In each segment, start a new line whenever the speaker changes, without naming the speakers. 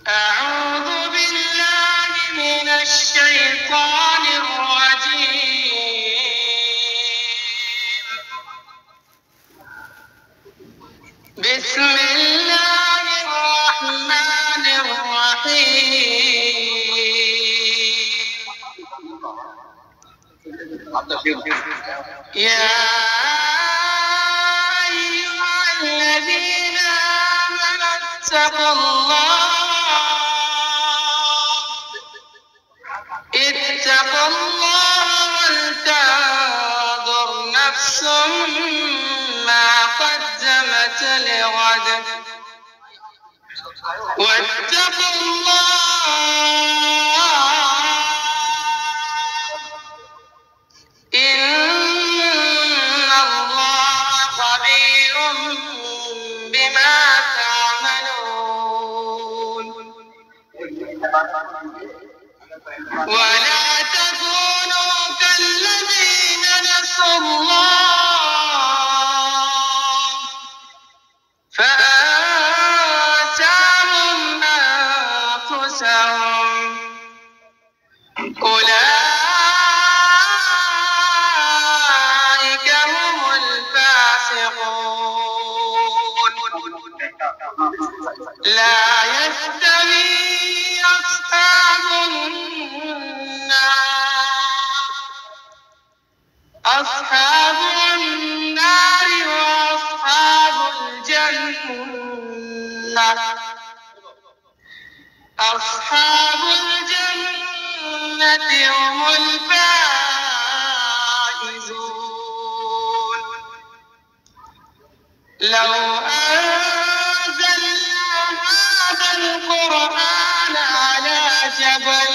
أعوذ بالله من الشيطان الرجيم. بسم الله الرحمن الرحيم. يا أيها الذين آمنوا اتقوا الله ولتنظر نفس ما قدمت لغد واتقوا الله إن الله خبير بما تعملون. ولا تكونوا كالذين نسوا الله فأنساهم أنفسهم أولئك هم الفاسقون. لا يستوي أصحاب النار وأصحاب الجنة. أصحاب الجنة هم الفائزون. لو أنزلنا هذا القرآن على جبل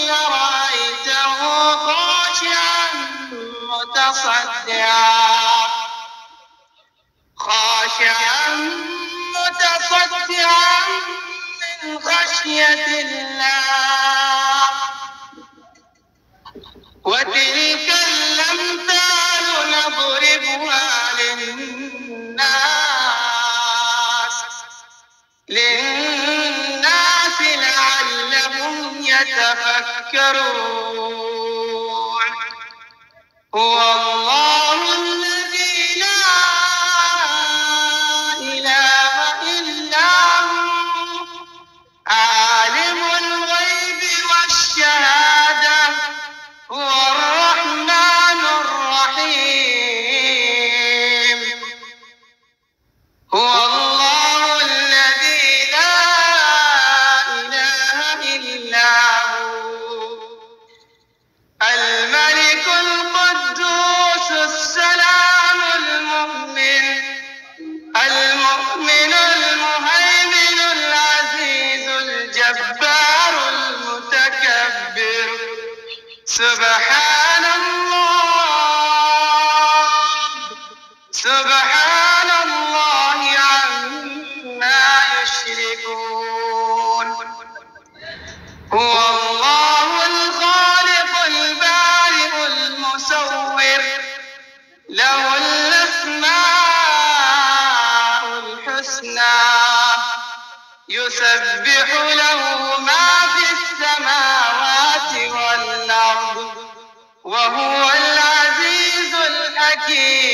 لرأيته خاشعا متصدعا من خشية الله. وتلك الأمثال نضربها للناس لعلهم يتفكرون. هو الله الذي لا إله إلا هو عالم الغيب والشهادة هو الرحمن الرحيم. هو الله الذي لا إله إلا هو الملك القدوس السلام المؤمن المهيمن العزيز الجبار المتكبر. سبحان الله عما يشركون. هو الله الخالق البارئ المصور له الأسماء الحسنى يسبح له ما في السماوات والأرض وهو العزيز الحكيم.